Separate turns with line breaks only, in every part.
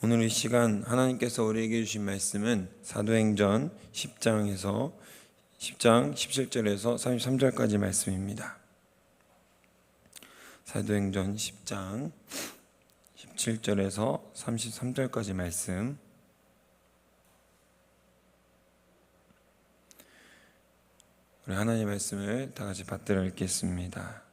오늘 이 시간 하나님께서 우리에게 주신 말씀은 사도행전 10장 17절에서 33절까지 말씀입니다. 사도행전 10장 17절에서 33절까지 말씀. 우리 하나님의 말씀을 다 같이 받들어 읽겠습니다.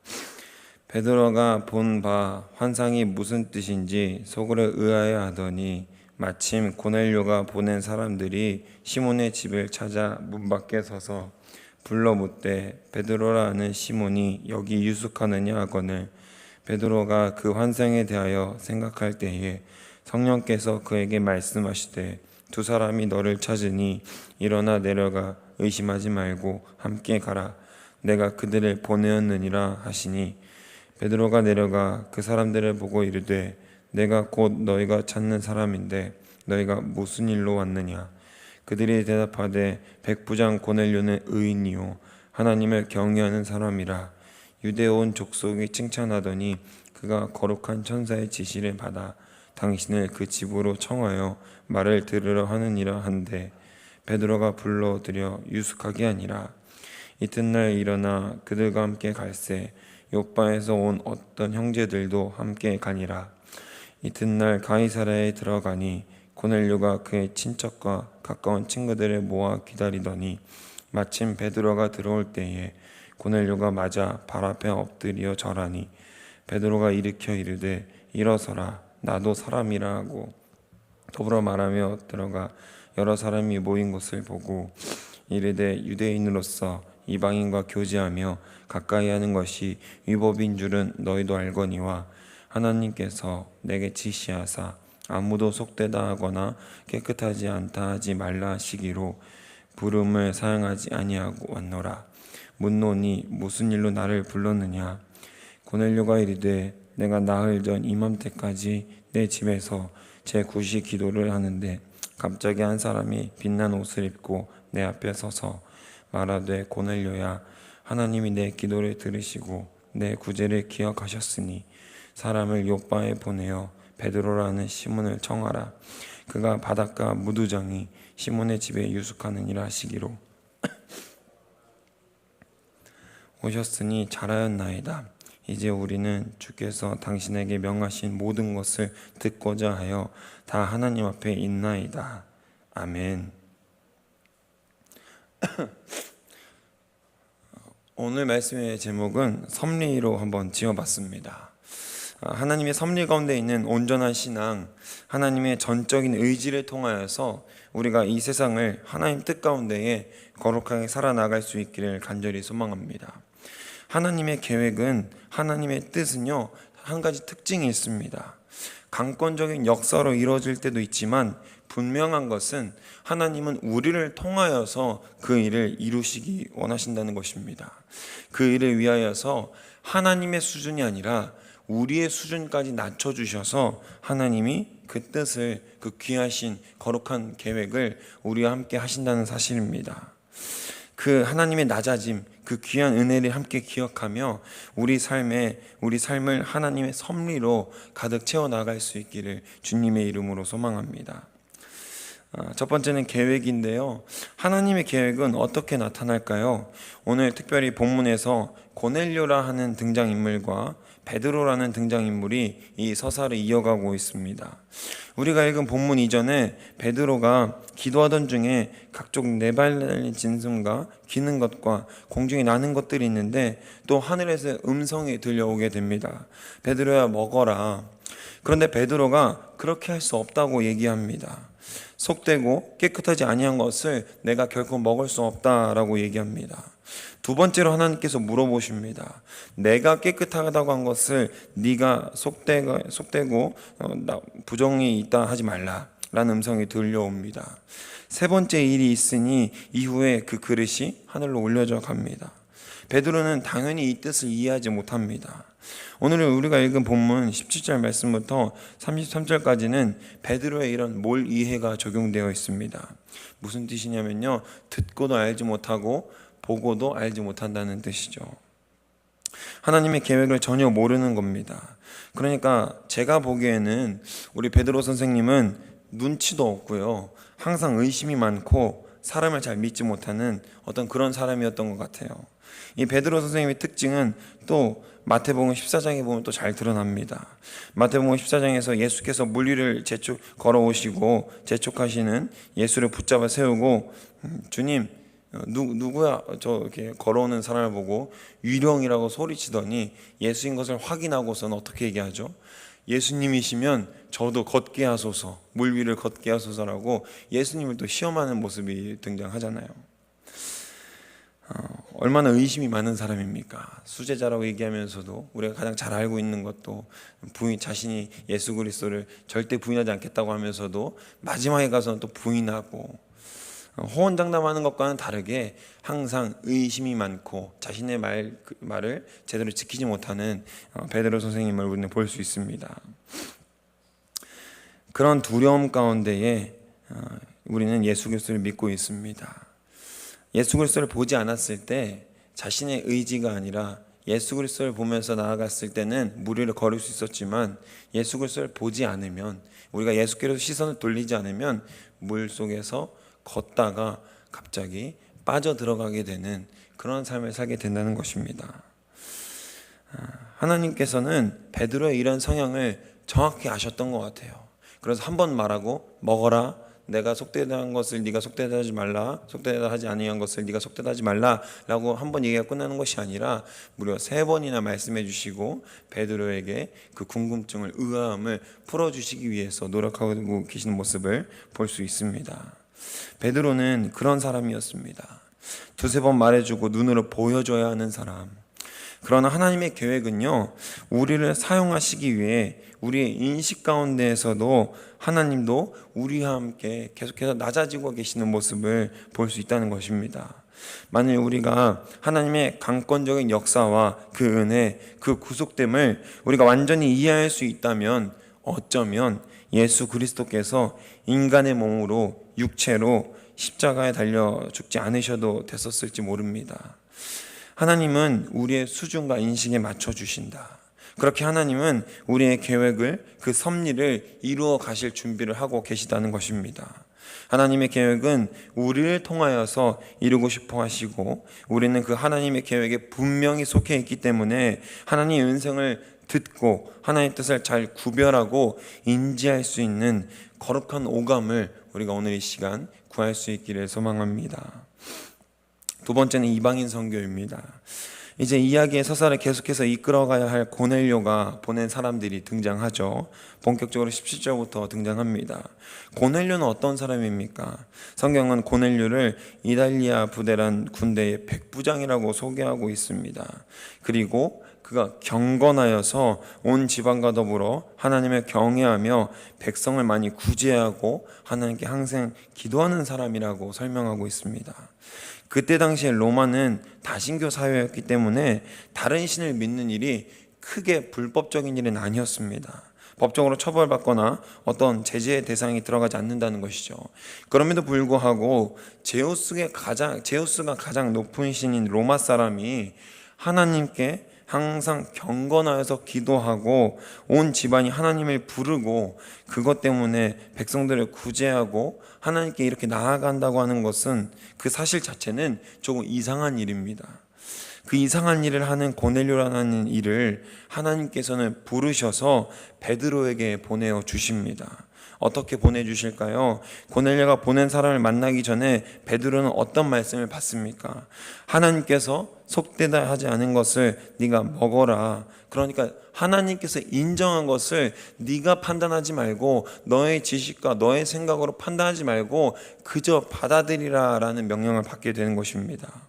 베드로가 본 바 환상이 무슨 뜻인지 속으로 의아해 하더니 마침 고넬료가 보낸 사람들이 시몬의 집을 찾아 문 밖에 서서 불러 묻되 베드로라 하는 시몬이 여기 유숙하느냐 하거늘 베드로가 그 환상에 대하여 생각할 때에 성령께서 그에게 말씀하시되 두 사람이 너를 찾으니 일어나 내려가 의심하지 말고 함께 가라 내가 그들을 보내었느니라 하시니 베드로가 내려가 그 사람들을 보고 이르되 내가 곧 너희가 찾는 사람인데 너희가 무슨 일로 왔느냐 그들이 대답하되 백부장 고넬료는 의인이요 하나님을 경외하는 사람이라 유대 온 족속이 칭찬하더니 그가 거룩한 천사의 지시를 받아 당신을 그 집으로 청하여 말을 들으러 하느니라 한데 베드로가 불러들여 유숙하게 하니라. 이튿날 일어나 그들과 함께 갈새 욥바에서 온 어떤 형제들도 함께 가니라. 이튿날 가이사랴에 들어가니 고넬료가 그의 친척과 가까운 친구들을 모아 기다리더니 마침 베드로가 들어올 때에 고넬료가 맞아 발 앞에 엎드려 절하니 베드로가 일으켜 이르되 일어서라 나도 사람이라 하고 더불어 말하며 들어가 여러 사람이 모인 것을 보고 이르되 유대인으로서 이방인과 교제하며 가까이 하는 것이 위법인 줄은 너희도 알거니와 하나님께서 내게 지시하사 아무도 속되다 하거나 깨끗하지 않다 하지 말라 하시기로 부름을 사용하지 아니하고 왔노라. 묻노니 무슨 일로 나를 불렀느냐. 고넬료가 이르되 내가 나흘 전 이맘때까지 내 집에서 제9시 기도를 하는데 갑자기 한 사람이 빛난 옷을 입고 내 앞에 서서 말하되 고넬료야 하나님이 내 기도를 들으시고 내 구제를 기억하셨으니 사람을 욥바에 보내어 베드로라는 시몬을 청하라. 그가 바닷가 무두정이 시몬의 집에 유숙하느니라 하시기로 오셨으니 잘하였나이다. 이제 우리는 주께서 당신에게 명하신 모든 것을 듣고자 하여 다 하나님 앞에 있나이다. 아멘. 오늘 말씀의 제목은 섭리로 한번 지어봤습니다. 하나님의 섭리 가운데 있는 온전한 신앙, 하나님의 전적인 의지를 통하여서 우리가 이 세상을 하나님 뜻 가운데에 거룩하게 살아나갈 수 있기를 간절히 소망합니다. 하나님의 계획은, 하나님의 뜻은요, 한 가지 특징이 있습니다. 강권적인 역사로 이루어질 때도 있지만 분명한 것은 하나님은 우리를 통하여서 그 일을 이루시기 원하신다는 것입니다. 그 일을 위하여서 하나님의 수준이 아니라 우리의 수준까지 낮춰주셔서 하나님이 그 뜻을, 그 귀하신 거룩한 계획을 우리와 함께 하신다는 사실입니다. 그 하나님의 낮아짐, 그 귀한 은혜를 함께 기억하며 우리 삶을 하나님의 섭리로 가득 채워나갈 수 있기를 주님의 이름으로 소망합니다. 첫 번째는 계획인데요. 하나님의 계획은 어떻게 나타날까요? 오늘 특별히 본문에서 고넬료라 하는 등장인물과 베드로라는 등장인물이 이 서사를 이어가고 있습니다. 우리가 읽은 본문 이전에 베드로가 기도하던 중에 각종 네발 달린 진승과 기는 것과 공중에 나는 것들이 있는데 또 하늘에서 음성이 들려오게 됩니다. 베드로야 먹어라. 그런데 베드로가 그렇게 할 수 없다고 얘기합니다. 속되고 깨끗하지 아니한 것을 내가 결코 먹을 수 없다라고 얘기합니다. 두 번째로 하나님께서 물어보십니다. 내가 깨끗하다고 한 것을 네가 속되고 부정이 있다 하지 말라 라는 음성이 들려옵니다. 세 번째 일이 있으니 이후에 그 그릇이 하늘로 올려져 갑니다. 베드로는 당연히 이 뜻을 이해하지 못합니다. 오늘 우리가 읽은 본문 17절 말씀부터 33절까지는 베드로의 이런 몰 이해가 적용되어 있습니다. 무슨 뜻이냐면요, 듣고도 알지 못하고 보고도 알지 못한다는 뜻이죠. 하나님의 계획을 전혀 모르는 겁니다. 그러니까 제가 보기에는 우리 베드로 선생님은 눈치도 없고요, 항상 의심이 많고 사람을 잘 믿지 못하는 어떤 그런 사람이었던 것 같아요. 이 베드로 선생님의 특징은 또 마태복음 14장에 보면 또 잘 드러납니다. 마태복음 14장에서 예수께서 물 위를 걸어오시고 재촉하시는 예수를 붙잡아 세우고 주님, 누구야 저 이렇게 걸어오는 사람을 보고 유령이라고 소리치더니 예수인 것을 확인하고서는 어떻게 얘기하죠? 예수님이시면 저도 걷게 하소서, 물 위를 걷게 하소서라고 예수님을 또 시험하는 모습이 등장하잖아요. 얼마나 의심이 많은 사람입니까? 수제자라고 얘기하면서도 우리가 가장 잘 알고 있는 것도 자신이 예수 그리스도를 절대 부인하지 않겠다고 하면서도 마지막에 가서는 또 부인하고, 호언장담하는 것과는 다르게 항상 의심이 많고 자신의 말을 제대로 지키지 못하는 베드로 선생님을 우리는 볼 수 있습니다. 그런 두려움 가운데에 우리는 예수 그리스도를 믿고 있습니다. 예수 그리스도를 보지 않았을 때 자신의 의지가 아니라 예수 그리스도를 보면서 나아갔을 때는 물 위를 걸을 수 있었지만, 예수 그리스도를 보지 않으면, 우리가 예수께로 시선을 돌리지 않으면 물 속에서 걷다가 갑자기 빠져 들어가게 되는 그런 삶을 살게 된다는 것입니다. 하나님께서는 베드로의 이런 성향을 정확히 아셨던 것 같아요. 그래서 한 번 말하고 먹어라, 내가 속되다 한 것을 네가 속되다 하지 말라, 속되다 하지 아니한 것을 네가 속되다 하지 말라 라고 한 번 얘기가 끝나는 것이 아니라 무려 3번이나 말씀해 주시고 베드로에게 그 궁금증을, 의아함을 풀어주시기 위해서 노력하고 계시는 모습을 볼 수 있습니다. 베드로는 그런 사람이었습니다. 2-3번 말해주고 눈으로 보여줘야 하는 사람. 그러나 하나님의 계획은요, 우리를 사용하시기 위해 우리의 인식 가운데에서도 하나님도 우리와 함께 계속해서 낮아지고 계시는 모습을 볼 수 있다는 것입니다. 만일 우리가 하나님의 강권적인 역사와 그 은혜, 그 구속됨을 우리가 완전히 이해할 수 있다면 어쩌면 예수 그리스도께서 인간의 몸으로, 육체로 십자가에 달려 죽지 않으셔도 됐었을지 모릅니다. 하나님은 우리의 수준과 인식에 맞춰 주신다. 그렇게 하나님은 우리의 계획을, 그 섭리를 이루어 가실 준비를 하고 계시다는 것입니다. 하나님의 계획은 우리를 통하여서 이루고 싶어 하시고, 우리는 그 하나님의 계획에 분명히 속해 있기 때문에 하나님의 음성을 듣고 하나님의 뜻을 잘 구별하고 인지할 수 있는 거룩한 오감을 우리가 오늘 이 시간 구할 수 있기를 소망합니다. 2번째는 이방인 선교입니다. 이제 이야기의 서사를 계속해서 이끌어가야 할 고넬료가 보낸 사람들이 등장하죠. 본격적으로 17절부터 등장합니다. 고넬료는 어떤 사람입니까? 성경은 고넬료를 이달리아 부대란 군대의 백부장이라고 소개하고 있습니다. 그리고 그가 경건하여서 온 지방과 더불어 하나님을 경외하며 백성을 많이 구제하고 하나님께 항상 기도하는 사람이라고 설명하고 있습니다. 그때 당시에 로마는 다신교 사회였기 때문에 다른 신을 믿는 일이 크게 불법적인 일은 아니었습니다. 법적으로 처벌받거나 어떤 제재의 대상이 들어가지 않는다는 것이죠. 그럼에도 불구하고 제우스가 가장 높은 신인 로마 사람이 하나님께 항상 경건하여서 기도하고 온 집안이 하나님을 부르고 그것 때문에 백성들을 구제하고 하나님께 이렇게 나아간다고 하는 것은, 그 사실 자체는 조금 이상한 일입니다. 그 이상한 일을 하는 고넬료라는 일을 하나님께서는 부르셔서 베드로에게 보내어 주십니다. 어떻게 보내주실까요? 고넬료가 보낸 사람을 만나기 전에 베드로는 어떤 말씀을 받습니까? 하나님께서 속되다 하지 않은 것을 네가 먹어라. 그러니까 하나님께서 인정한 것을 네가 판단하지 말고 너의 지식과 너의 생각으로 판단하지 말고 그저 받아들이라 라는 명령을 받게 되는 것입니다.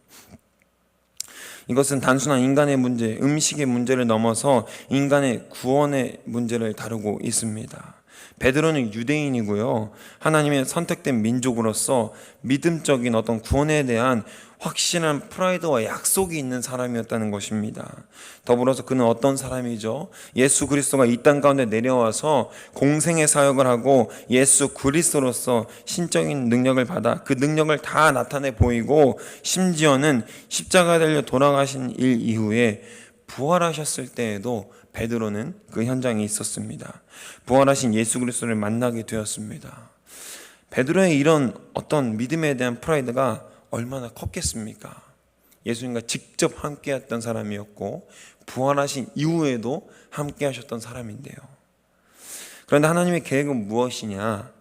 이것은 단순한 인간의 문제, 음식의 문제를 넘어서 인간의 구원의 문제를 다루고 있습니다. 베드로는 유대인이고요, 하나님의 선택된 민족으로서 믿음적인 어떤 구원에 대한 확실한 프라이드와 약속이 있는 사람이었다는 것입니다. 더불어서 그는 어떤 사람이죠? 예수 그리스도가 이 땅 가운데 내려와서 공생의 사역을 하고 예수 그리스도로서 신적인 능력을 받아 그 능력을 다 나타내 보이고, 심지어는 십자가에 달려 돌아가신 일 이후에 부활하셨을 때에도 베드로는 그 현장에 있었습니다. 부활하신 예수 그리스도를 만나게 되었습니다. 베드로의 이런 어떤 믿음에 대한 프라이드가 얼마나 컸겠습니까? 예수님과 직접 함께했던 사람이었고 부활하신 이후에도 함께하셨던 사람인데요. 그런데 하나님의 계획은 무엇이냐?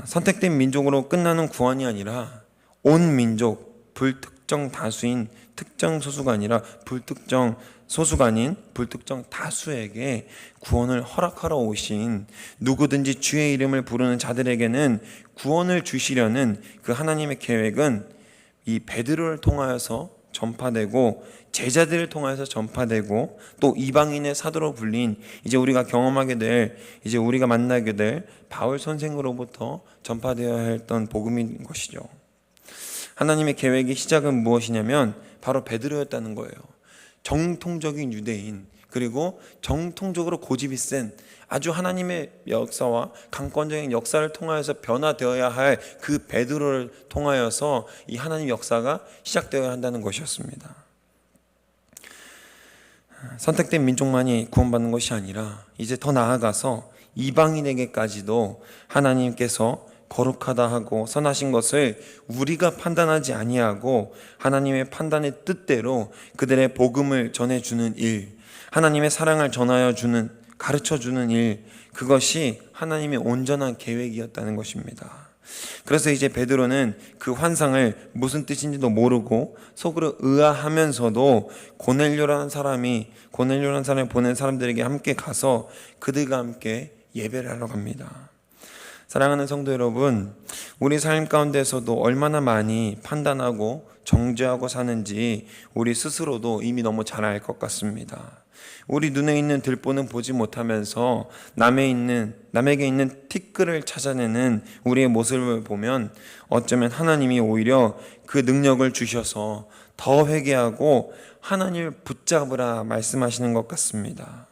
선택된 민족으로 끝나는 구원이 아니라 온 민족, 불특정 다수인 특정 소수가 아니라 불특정 소수가 아닌 불특정 다수에게 구원을 허락하러 오신, 누구든지 주의 이름을 부르는 자들에게는 구원을 주시려는 그 하나님의 계획은 이 베드로를 통하여서 전파되고 제자들을 통하여서 전파되고 또 이방인의 사도로 불린 이제 우리가 경험하게 될, 이제 우리가 만나게 될 바울 선생으로부터 전파되어야 했던 복음인 것이죠. 하나님의 계획의 시작은 무엇이냐면 바로 베드로였다는 거예요. 정통적인 유대인, 그리고 정통적으로 고집이 센, 아주 하나님의 역사와 강권적인 역사를 통하여서 변화되어야 할 그 베드로를 통하여서 이 하나님의 역사가 시작되어야 한다는 것이었습니다. 선택된 민족만이 구원받는 것이 아니라 이제 더 나아가서 이방인에게까지도 하나님께서 거룩하다 하고 선하신 것을 우리가 판단하지 아니하고 하나님의 판단의 뜻대로 그들의 복음을 전해주는 일, 하나님의 사랑을 전하여 주는, 가르쳐 주는 일, 그것이 하나님의 온전한 계획이었다는 것입니다. 그래서 이제 베드로는 그 환상을 무슨 뜻인지도 모르고 속으로 의아하면서도 고넬료라는 사람이 보낸 사람들에게 함께 가서 그들과 함께 예배를 하러 갑니다. 사랑하는 성도 여러분, 우리 삶 가운데서도 얼마나 많이 판단하고 정죄하고 사는지 우리 스스로도 이미 너무 잘 알 것 같습니다. 우리 눈에 있는 들보는 보지 못하면서 남에게 있는 티끌을 찾아내는 우리의 모습을 보면 어쩌면 하나님이 오히려 그 능력을 주셔서 더 회개하고 하나님을 붙잡으라 말씀하시는 것 같습니다.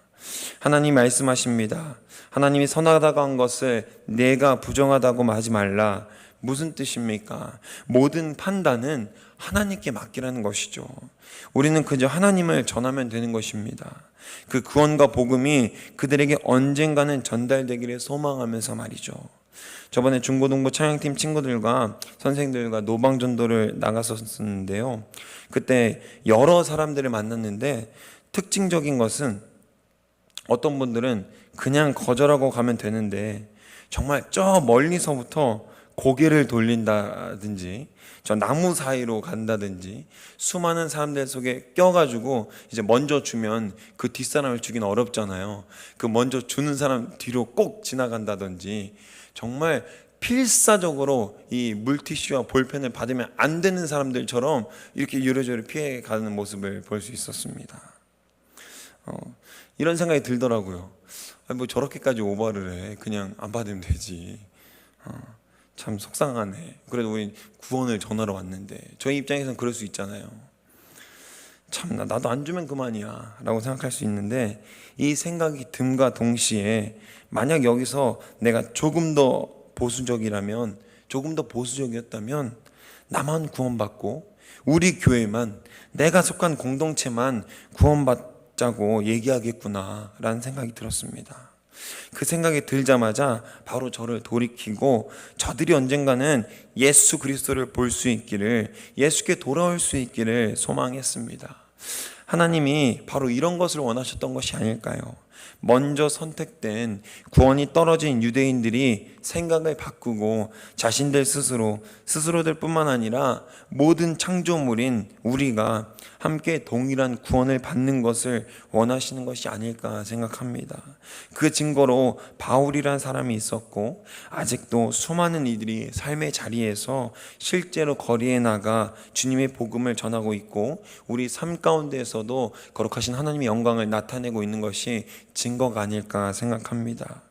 하나님 말씀하십니다. 하나님이 선하다고 한 것을 내가 부정하다고 하지 말라. 무슨 뜻입니까? 모든 판단은 하나님께 맡기라는 것이죠. 우리는 그저 하나님을 전하면 되는 것입니다. 그 구원과 복음이 그들에게 언젠가는 전달되기를 소망하면서 말이죠. 저번에 중고등부 찬양팀 친구들과 선생들과 노방전도를 나갔었는데요. 그때 여러 사람들을 만났는데 특징적인 것은 어떤 분들은 그냥 거절하고 가면 되는데 정말 저 멀리서부터 고개를 돌린다든지 저 나무 사이로 간다든지 수많은 사람들 속에 껴가지고 이제 먼저 주면 그 뒷사람을 주기는 어렵잖아요. 그 먼저 주는 사람 뒤로 꼭 지나간다든지 정말 필사적으로 이 물티슈와 볼펜을 받으면 안 되는 사람들처럼 이렇게 이러저러 피해가는 모습을 볼 수 있었습니다. 이런 생각이 들더라고요. 뭐 저렇게까지 오버를 해. 그냥 안 받으면 되지. 참 속상하네. 그래도 우리 구원을 전하러 왔는데 저희 입장에서는 그럴 수 있잖아요. 참 나도 안 주면 그만이야 라고 생각할 수 있는데 이 생각이 듦과 동시에 만약 여기서 내가 조금 더 보수적이었다면 나만 구원받고 우리 교회만, 내가 속한 공동체만 구원받자고 얘기하겠구나 라는 생각이 들었습니다. 그 생각이 들자마자 바로 저를 돌이키고 저들이 언젠가는 예수 그리스도를 볼 수 있기를, 예수께 돌아올 수 있기를 소망했습니다. 하나님이 바로 이런 것을 원하셨던 것이 아닐까요? 먼저 선택된 구원이 떨어진 유대인들이 생각을 바꾸고 자신들 스스로들 뿐만 아니라 모든 창조물인 우리가 함께 동일한 구원을 받는 것을 원하시는 것이 아닐까 생각합니다. 그 증거로 바울이란 사람이 있었고 아직도 수많은 이들이 삶의 자리에서 실제로 거리에 나가 주님의 복음을 전하고 있고 우리 삶 가운데에서도 거룩하신 하나님의 영광을 나타내고 있는 것이 증거가 아닐까 생각합니다.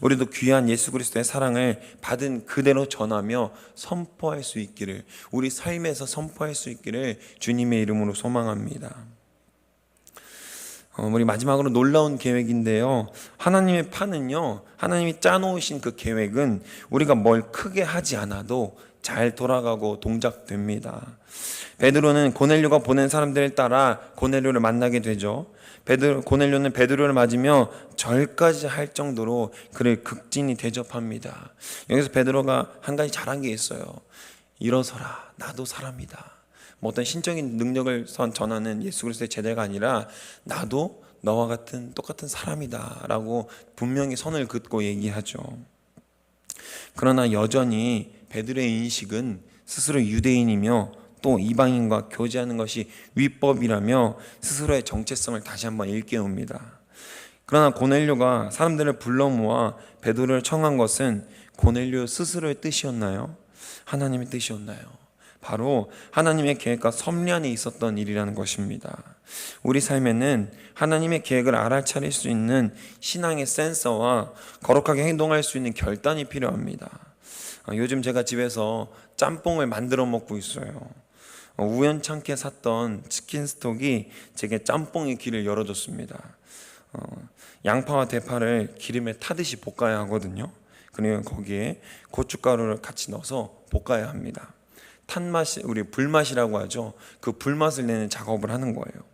우리도 귀한 예수 그리스도의 사랑을 받은 그대로 전하며 선포할 수 있기를, 우리 삶에서 선포할 수 있기를 주님의 이름으로 소망합니다. 우리 마지막으로 놀라운 계획인데요. 하나님의 판은요, 하나님이 짜놓으신 그 계획은 우리가 뭘 크게 하지 않아도 잘 돌아가고 동작됩니다. 베드로는 고넬료가 보낸 사람들을 따라 고넬료를 만나게 되죠. 고넬료는 베드로를 맞으며 절까지 할 정도로 그를 극진히 대접합니다. 여기서 베드로가 한 가지 잘한 게 있어요. 일어서라, 나도 사람이다. 뭐 어떤 신적인 능력을 전하는 예수 그리스도의 제자가 아니라 나도 너와 같은 똑같은 사람이다 라고 분명히 선을 긋고 얘기하죠. 그러나 여전히 베드로의 인식은 스스로 유대인이며 또 이방인과 교제하는 것이 위법이라며 스스로의 정체성을 다시 한번 일깨웁니다. 그러나 고넬료가 사람들을 불러 모아 베드로를 청한 것은 고넬료 스스로의 뜻이었나요? 하나님의 뜻이었나요? 바로 하나님의 계획과 섭리 안에 있었던 일이라는 것입니다. 우리 삶에는 하나님의 계획을 알아차릴 수 있는 신앙의 센서와 거룩하게 행동할 수 있는 결단이 필요합니다. 요즘 제가 집에서 짬뽕을 만들어 먹고 있어요. 우연찮게 샀던 치킨 스톡이 제게 짬뽕의 길을 열어줬습니다. 양파와 대파를 기름에 타듯이 볶아야 하거든요. 그리고 거기에 고춧가루를 같이 넣어서 볶아야 합니다. 탄맛이, 우리 불맛이라고 하죠. 그 불맛을 내는 작업을 하는 거예요.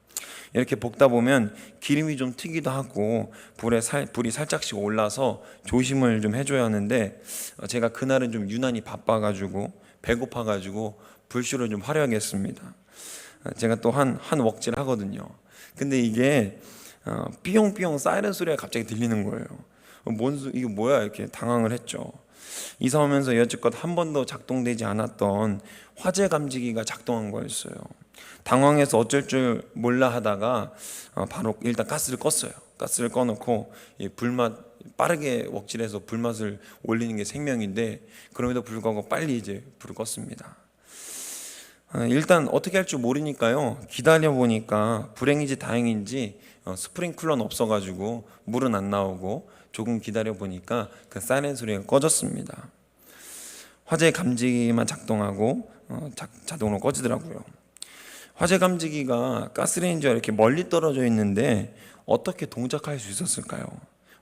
이렇게 볶다 보면 기름이 좀 튀기도 하고 불이 살짝씩 올라서 조심을 좀 해줘야 하는데, 제가 그날은 좀 유난히 바빠가지고 배고파가지고 불쇼를 좀 화려하게 했습니다. 제가 또 한 웍질 하거든요. 근데 이게 삐용삐용 사이렌 소리가 갑자기 들리는 거예요. 이게 뭐야, 이렇게 당황을 했죠. 이사 오면서 여지껏 한 번도 작동되지 않았던 화재 감지기가 작동한 거였어요. 당황해서 어쩔 줄 몰라 하다가 바로 일단 가스를 껐어요. 가스를 꺼놓고 이 불맛 빠르게 웍질해서 불맛을 올리는 게 생명인데, 그럼에도 불구하고 빨리 이제 불을 껐습니다. 일단 어떻게 할 줄 모르니까요, 기다려 보니까 불행인지 다행인지 스프링클러는 없어가지고 물은 안 나오고, 조금 기다려 보니까 그 사이렌 소리가 꺼졌습니다. 화재 감지기만 작동하고 자동으로 꺼지더라고요. 화재 감지기가 가스레인지와 이렇게 멀리 떨어져 있는데 어떻게 동작할 수 있었을까요?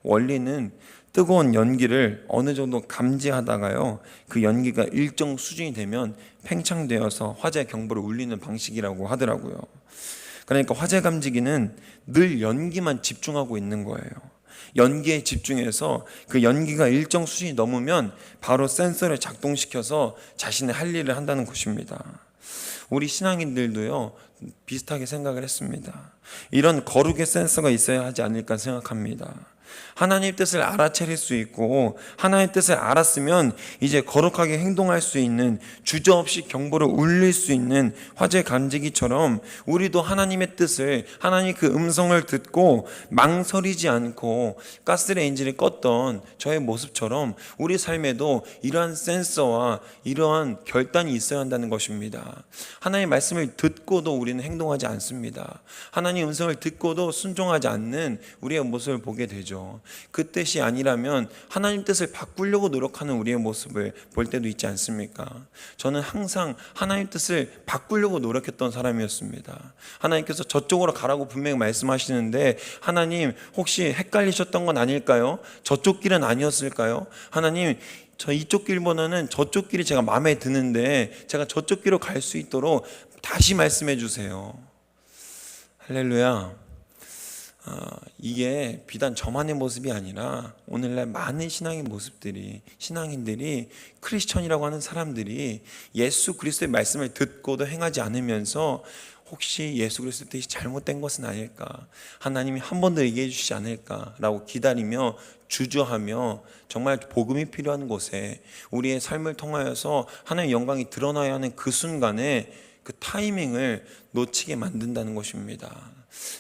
원리는 뜨거운 연기를 어느 정도 감지하다가요, 그 연기가 일정 수준이 되면 팽창되어서 화재 경보를 울리는 방식이라고 하더라고요. 그러니까 화재 감지기는 늘 연기만 집중하고 있는 거예요. 연기에 집중해서 그 연기가 일정 수준이 넘으면 바로 센서를 작동시켜서 자신의 할 일을 한다는 것입니다. 우리 신앙인들도요, 비슷하게 생각을 했습니다. 이런 거룩의 센서가 있어야 하지 않을까 생각합니다. 하나님의 뜻을 알아차릴 수 있고, 하나님의 뜻을 알았으면 이제 거룩하게 행동할 수 있는, 주저없이 경보를 울릴 수 있는 화재 감지기처럼 우리도 하나님의 뜻을, 하나님 그 음성을 듣고 망설이지 않고 가스레인지를 껐던 저의 모습처럼 우리 삶에도 이러한 센서와 이러한 결단이 있어야 한다는 것입니다. 하나님의 말씀을 듣고도 우리는 행동하지 않습니다. 하나님의 음성을 듣고도 순종하지 않는 우리의 모습을 보게 되죠. 그 뜻이 아니라면 하나님 뜻을 바꾸려고 노력하는 우리의 모습을 볼 때도 있지 않습니까? 저는 항상 하나님 뜻을 바꾸려고 노력했던 사람이었습니다. 하나님께서 저쪽으로 가라고 분명히 말씀하시는데, 하나님 혹시 헷갈리셨던 건 아닐까요? 저쪽 길은 아니었을까요? 하나님, 저 이쪽 길보다는 저쪽 길이 제가 마음에 드는데 제가 저쪽 길로 갈 수 있도록 다시 말씀해 주세요. 할렐루야. 이게 비단 저만의 모습이 아니라 오늘날 많은 신앙인들이 크리스천이라고 하는 사람들이 예수 그리스도의 말씀을 듣고도 행하지 않으면서 혹시 예수 그리스도의 뜻이 잘못된 것은 아닐까, 하나님이 한 번 더 얘기해 주시지 않을까라고 기다리며 주저하며 정말 복음이 필요한 곳에 우리의 삶을 통하여서 하나님의 영광이 드러나야 하는 그 순간에 그 타이밍을 놓치게 만든다는 것입니다.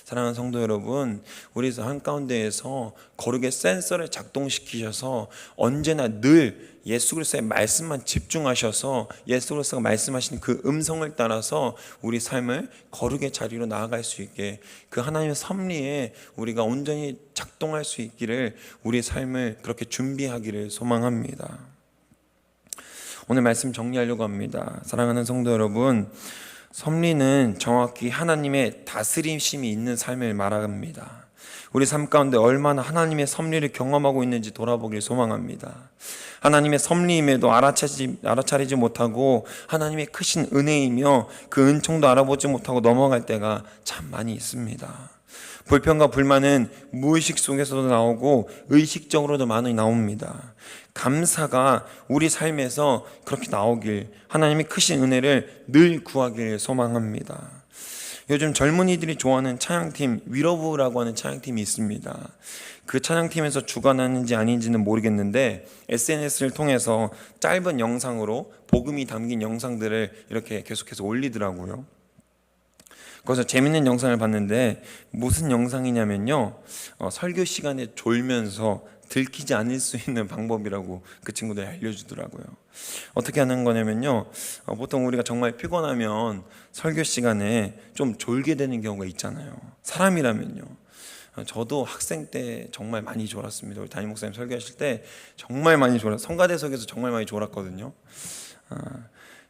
사랑하는 성도 여러분, 우리 한가운데에서 거룩의 센서를 작동시키셔서 언제나 늘 예수 그리스도의 말씀만 집중하셔서 예수 그리스도가 말씀하신 그 음성을 따라서 우리 삶을 거룩의 자리로 나아갈 수 있게, 그 하나님의 섭리에 우리가 온전히 작동할 수 있기를, 우리의 삶을 그렇게 준비하기를 소망합니다. 오늘 말씀 정리하려고 합니다. 사랑하는 성도 여러분, 섭리는 정확히 하나님의 다스림심이 있는 삶을 말합니다. 우리 삶 가운데 얼마나 하나님의 섭리를 경험하고 있는지 돌아보길 소망합니다. 하나님의 섭리임에도 알아차리지 못하고 하나님의 크신 은혜이며 그 은총도 알아보지 못하고 넘어갈 때가 참 많이 있습니다. 불평과 불만은 무의식 속에서도 나오고 의식적으로도 많이 나옵니다. 감사가 우리 삶에서 그렇게 나오길, 하나님의 크신 은혜를 늘 구하길 소망합니다. 요즘 젊은이들이 좋아하는 찬양팀 위러브라고 하는 찬양팀이 있습니다. 그 찬양팀에서 주관하는지 아닌지는 모르겠는데 SNS를 통해서 짧은 영상으로 복음이 담긴 영상들을 이렇게 계속해서 올리더라고요. 거기서 재밌는 영상을 봤는데 무슨 영상이냐면요, 설교 시간에 졸면서 들키지 않을 수 있는 방법이라고 그 친구들이 알려주더라고요. 어떻게 하는 거냐면요, 보통 우리가 정말 피곤하면 설교 시간에 좀 졸게 되는 경우가 있잖아요. 사람이라면요. 저도 학생 때 정말 많이 졸았습니다. 우리 담임 목사님 설교하실 때 정말 많이 졸았어요. 성가대석에서 정말 많이 졸았거든요.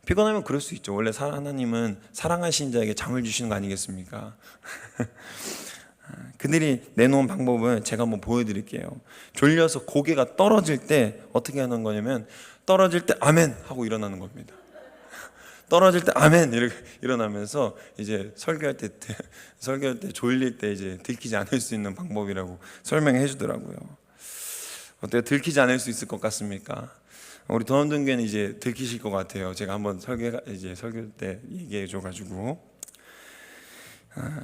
피곤하면 그럴 수 있죠. 원래 하나님은 사랑하신 자에게 잠을 주시는 거 아니겠습니까? 그들이 내놓은 방법은 제가 한번 보여드릴게요. 졸려서 고개가 떨어질 때 어떻게 하는 거냐면, 떨어질 때 아멘 하고 일어나는 겁니다. 떨어질 때 아멘 이렇게 일어나면서 이제 설교할 때 졸릴 때 이제 들키지 않을 수 있는 방법이라고 설명해 주더라고요. 어때요? 들키지 않을 수 있을 것 같습니까? 우리 도남동교회는 이제 들키실 것 같아요. 제가 한번 설교 때 얘기해 줘가지고,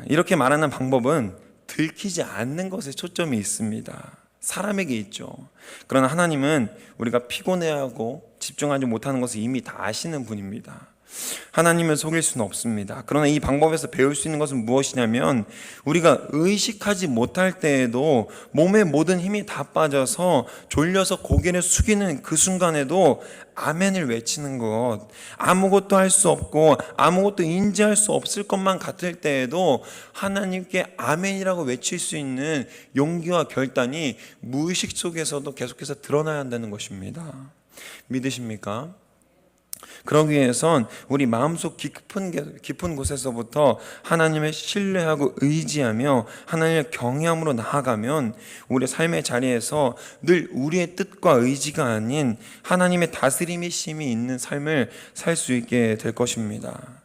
이렇게 말하는 방법은 들키지 않는 것에 초점이 있습니다. 사람에게 있죠. 그러나 하나님은 우리가 피곤해하고 집중하지 못하는 것을 이미 다 아시는 분입니다. 하나님을 속일 수는 없습니다. 그러나 이 방법에서 배울 수 있는 것은 무엇이냐면, 우리가 의식하지 못할 때에도 몸의 모든 힘이 다 빠져서 졸려서 고개를 숙이는 그 순간에도 아멘을 외치는 것, 아무것도 할 수 없고 아무것도 인지할 수 없을 것만 같을 때에도 하나님께 아멘이라고 외칠 수 있는 용기와 결단이 무의식 속에서도 계속해서 드러나야 한다는 것입니다. 믿으십니까? 그러기 위해선 우리 마음속 깊은 곳에서부터 하나님을 신뢰하고 의지하며 하나님을 경외함으로 나아가면 우리의 삶의 자리에서 늘 우리의 뜻과 의지가 아닌 하나님의 다스림의 심이 있는 삶을 살 수 있게 될 것입니다.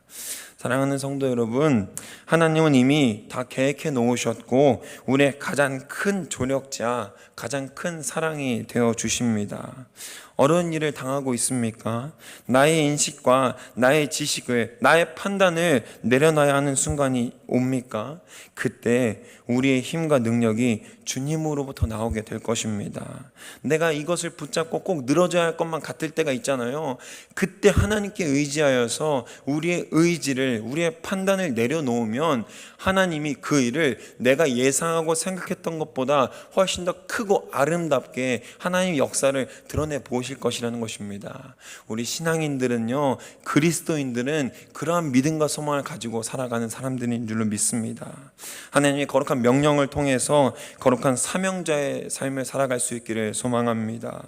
사랑하는 성도 여러분, 하나님은 이미 다 계획해 놓으셨고 우리의 가장 큰 조력자, 가장 큰 사랑이 되어 주십니다. 어려운 일을 당하고 있습니까? 나의 인식과 나의 지식을, 나의 판단을 내려놔야 하는 순간이 옵니까? 그때 우리의 힘과 능력이 주님으로부터 나오게 될 것입니다. 내가 이것을 붙잡고 꼭 늘어져야 할 것만 같을 때가 있잖아요. 그때 하나님께 의지하여서 우리의 의지를, 우리의 판단을 내려놓으면 하나님이 그 일을 내가 예상하고 생각했던 것보다 훨씬 더 크고 아름답게 하나님의 역사를 드러내 보실 것이라는 것입니다. 우리 신앙인들은요, 그리스도인들은 그러한 믿음과 소망을 가지고 살아가는 사람들인 줄로 믿습니다. 하나님의 거룩한 명령을 통해서 거룩한 사명자의 삶을 살아갈 수 있기를 소망합니다.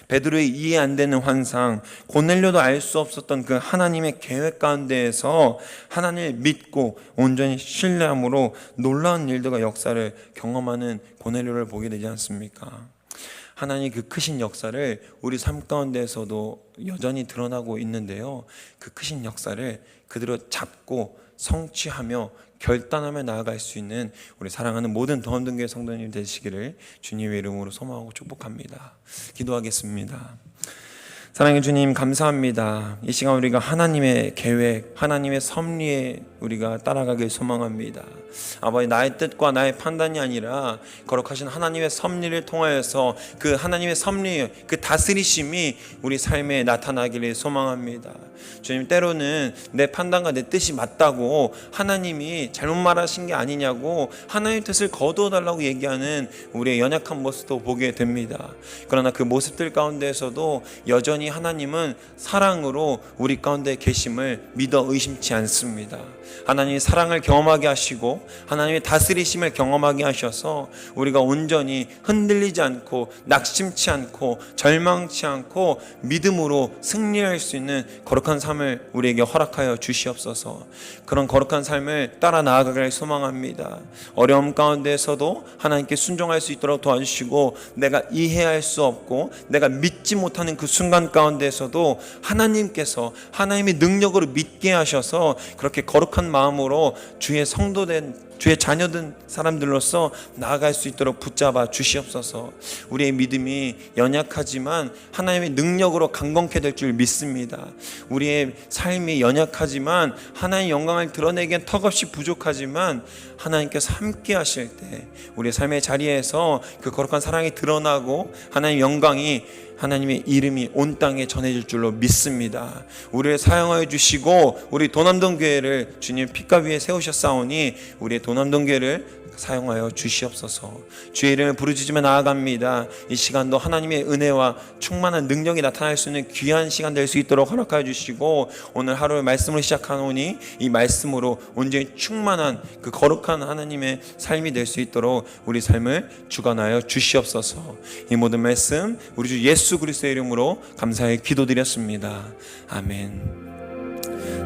베드로의 이해 안 되는 환상, 고넬료도 알 수 없었던 그 하나님의 계획 가운데에서 하나님을 믿고 온전히 신뢰함으로 놀라운 일들과 역사를 경험하는 고넬료를 보게 되지 않습니까? 하나님 그 크신 역사를 우리 삶 가운데에서도 여전히 드러나고 있는데요, 그 크신 역사를 그대로 잡고 성취하며 결단하며 나아갈 수 있는 우리 사랑하는 모든 더원등교회 성도님 되시기를 주님의 이름으로 소망하고 축복합니다. 기도하겠습니다. 사랑의 주님, 감사합니다. 이 시간 우리가 하나님의 계획, 하나님의 섭리에 우리가 따라가길 소망합니다. 아버지, 나의 뜻과 나의 판단이 아니라 거룩하신 하나님의 섭리를 통하여서 그 하나님의 섭리, 그 다스리심이 우리 삶에 나타나기를 소망합니다. 주님, 때로는 내 판단과 내 뜻이 맞다고 하나님이 잘못 말하신 게 아니냐고 하나님의 뜻을 거두어달라고 얘기하는 우리의 연약한 모습도 보게 됩니다. 그러나 그 모습들 가운데에서도 여전히 하나님은 사랑으로 우리 가운데 계심을 믿어 의심치 않습니다. 하나님의 사랑을 경험하게 하시고 하나님의 다스리심을 경험하게 하셔서 우리가 온전히 흔들리지 않고 낙심치 않고 절망치 않고 믿음으로 승리할 수 있는 거룩한 삶을 우리에게 허락하여 주시옵소서. 그런 거룩한 삶을 따라 나아가길 소망합니다. 어려움 가운데에서도 하나님께 순종할 수 있도록 도와주시고, 내가 이해할 수 없고 내가 믿지 못하는 그 순간 가운데에서도 하나님께서 하나님의 능력으로 믿게 하셔서 그렇게 거룩한 마음으로 주의 성도된 주의 자녀된 사람들로서 나아갈 수 있도록 붙잡아 주시옵소서. 우리의 믿음이 연약하지만 하나님의 능력으로 강건케 될 줄 믿습니다. 우리의 삶이 연약하지만 하나님의 영광을 드러내기엔 턱없이 부족하지만 하나님께서 함께 하실 때 우리의 삶의 자리에서 그 거룩한 사랑이 드러나고 하나님의 영광이, 하나님의 이름이 온 땅에 전해질 줄로 믿습니다. 우리를 사용하여 주시고 우리 도남동 교회를 주님 핏값 위에 세우셨사오니 우리의 도남동 교회를 사용하여 주시옵소서. 주의 이름을 부르짖으며 나아갑니다. 이 시간도 하나님의 은혜와 충만한 능력이 나타날 수 있는 귀한 시간 될 수 있도록 허락하여 주시고, 오늘 하루의 말씀으로 시작하노니 이 말씀으로 온전히 충만한 그 거룩한 하나님의 삶이 될 수 있도록 우리 삶을 주관하여 주시옵소서. 이 모든 말씀 우리 주 예수 그리스도의 이름으로 감사히 기도드렸습니다. 아멘.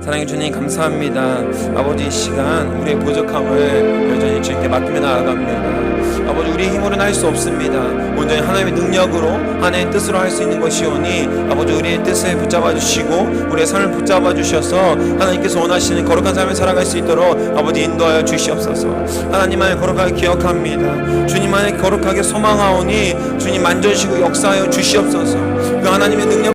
사랑의 주님 감사합니다. 아버지, 이 시간 우리의 부족함을 여전히 주님께 맡기며 나아갑니다. 아버지, 우리의 힘으로는 할 수 없습니다. 온전히 하나님의 능력으로 하나님의 뜻으로 할 수 있는 것이오니 아버지, 우리의 뜻을 붙잡아 주시고 우리의 삶을 붙잡아 주셔서 하나님께서 원하시는 거룩한 삶을 살아갈 수 있도록 아버지 인도하여 주시옵소서. 하나님만을 거룩하게 기억합니다. 주님만을 거룩하게 소망하오니 주님 만져주시고 역사하여 주시옵소서. 그 하나님의 능력